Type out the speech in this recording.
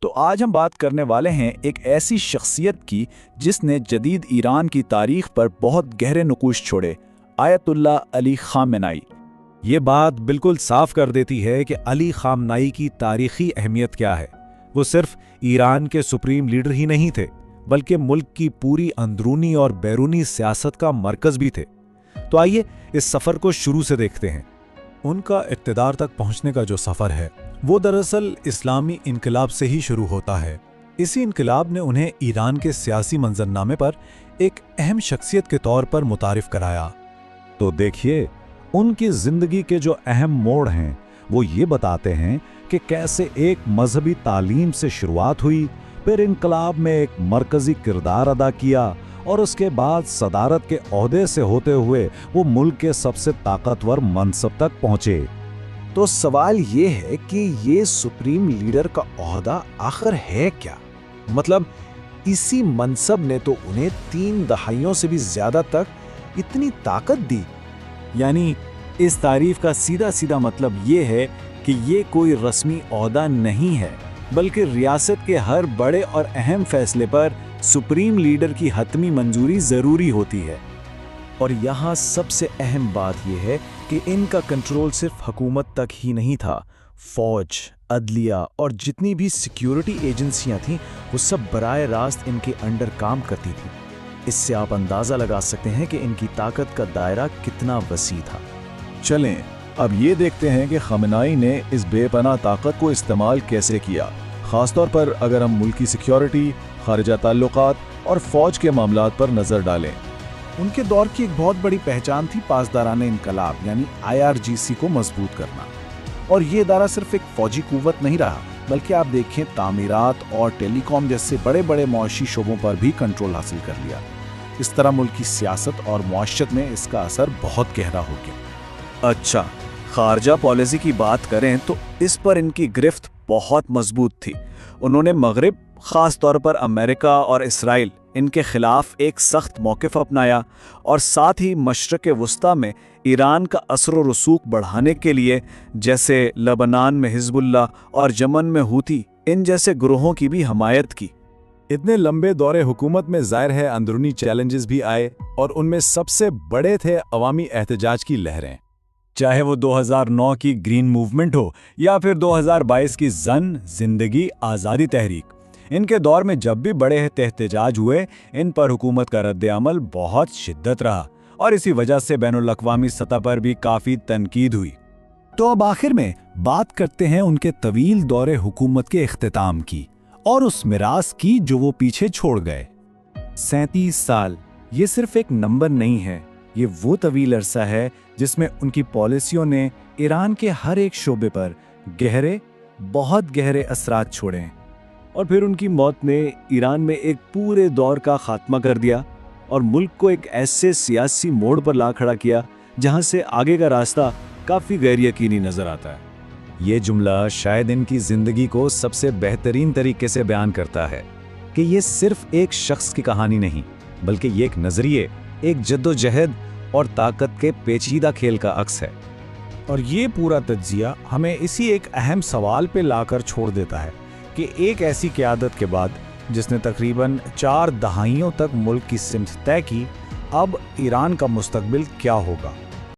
تو آج ہم بات کرنے والے ہیں ایک ایسی شخصیت کی جس نے جدید ایران کی تاریخ پر بہت گہرے نقوش چھوڑے، آیت اللہ علی خامنائی۔ یہ بات بالکل صاف کر دیتی ہے کہ علی خامنائی کی تاریخی اہمیت کیا ہے۔ وہ صرف ایران کے سپریم لیڈر ہی نہیں تھے، بلکہ ملک کی پوری اندرونی اور بیرونی سیاست کا مرکز بھی تھے۔ تو آئیے اس سفر کو شروع سے دیکھتے ہیں۔ ان کا اقتدار تک پہنچنے کا جو سفر ہے وہ دراصل اسلامی انقلاب سے ہی شروع ہوتا ہے۔ اسی انقلاب نے انہیں ایران کے سیاسی منظرنامے پر ایک اہم شخصیت کے طور پر متعارف کرایا۔ تو دیکھیے، ان کی زندگی کے جو اہم موڑ ہیں وہ یہ بتاتے ہیں کہ کیسے ایک مذہبی تعلیم سے شروعات ہوئی، پھر انقلاب میں ایک مرکزی کردار ادا کیا اور اس کے بعد صدارت کے عہدے سے ہوتے ہوئے وہ ملک کے سب سے طاقتور منصب تک پہنچے۔ تو سوال یہ ہے کہ یہ سپریم لیڈر کا عہدہ آخر ہے کیا؟ مطلب اسی منصب نے تو انہیں 3 دہائیوں سے بھی زیادہ تک اتنی طاقت دی۔ یعنی اس تعریف کا سیدھا سیدھا مطلب یہ ہے کہ یہ کوئی رسمی عہدہ نہیں ہے، بلکہ ریاست کے ہر بڑے اور اہم فیصلے پر سپریم لیڈر کی حتمی منظوری ضروری ہوتی ہے۔ اور یہاں سب سے اہم بات یہ ہے کہ ان کا کنٹرول صرف حکومت تک ہی نہیں تھا، فوج، عدلیہ اور جتنی بھی سیکیورٹی ایجنسیاں تھیں وہ سب براہ راست ان کے انڈر کام کرتی تھیں۔ اس سے آپ اندازہ لگا سکتے ہیں کہ ان کی طاقت کا دائرہ کتنا وسیع تھا۔ چلیں اب یہ دیکھتے ہیں کہ خامنائی نے اس بے پناہ طاقت کو استعمال کیسے کیا، خاص طور پر اگر ہم ملکی سیکیورٹی، خارجہ تعلقات اور فوج کے معاملات پر نظر ڈالیں۔ ان کے دور کی ایک بہت بڑی پہچان تھی پاسداران انقلاب یعنی IRGC کو مضبوط کرنا، اور یہ ادارہ صرف ایک فوجی قوت نہیں رہا، بلکہ آپ دیکھیں تعمیرات اور ٹیلی کام جیسے بڑے بڑے معاشی شعبوں پر بھی کنٹرول حاصل کر لیا۔ اس طرح ملک کی سیاست اور معیشت میں اس کا اثر بہت گہرا ہو گیا۔ اچھا، خارجہ پالیسی کی بات کریں تو اس پر ان کی گرفت بہت مضبوط تھی۔ انہوں نے مغرب، خاص طور پر امریکہ اور اسرائیل، ان کے خلاف ایک سخت موقف اپنایا، اور ساتھ ہی مشرق وسطیٰ میں ایران کا اثر و رسوخ بڑھانے کے لیے جیسے لبنان میں حزب اللہ اور یمن میں ہوتی ان جیسے گروہوں کی بھی حمایت کی۔ اتنے لمبے دور حکومت میں ظاہر ہے اندرونی چیلنجز بھی آئے، اور ان میں سب سے بڑے تھے عوامی احتجاج کی لہریں، چاہے وہ 2009 کی گرین موومنٹ ہو یا پھر 2022 کی زندگی آزادی تحریک۔ ان کے دور میں جب بھی بڑے احتجاج ہوئے، ان پر حکومت کا رد عمل بہت شدت رہا، اور اسی وجہ سے بین الاقوامی سطح پر بھی کافی تنقید ہوئی۔ تو اب آخر میں بات کرتے ہیں ان کے طویل دور حکومت کے اختتام کی اور اس میراث کی جو وہ پیچھے چھوڑ گئے۔ 37 سال یہ صرف ایک نمبر نہیں ہے، یہ وہ طویل عرصہ ہے جس میں ان کی پالیسیوں نے ایران کے ہر ایک شعبے پر گہرے، بہت گہرے اثرات چھوڑے ہیں۔ اور پھر ان کی موت نے ایران میں ایک پورے دور کا خاتمہ کر دیا اور ملک کو ایک ایسے سیاسی موڑ پر لا کھڑا کیا جہاں سے آگے کا راستہ کافی غیر یقینی نظر آتا ہے۔ یہ جملہ شاید ان کی زندگی کو سب سے بہترین طریقے سے بیان کرتا ہے کہ یہ صرف ایک شخص کی کہانی نہیں، بلکہ یہ ایک نظریے، ایک جد و جہد اور طاقت کے پیچیدہ کھیل کا عکس ہے۔ اور یہ پورا تجزیہ ہمیں اسی ایک اہم سوال پہ لا کر چھوڑ دیتا ہے کہ ایک ایسی قیادت کے بعد جس نے تقریباً 4 دہائیوں تک ملک کی سمت طے کی، اب ایران کا مستقبل کیا ہوگا؟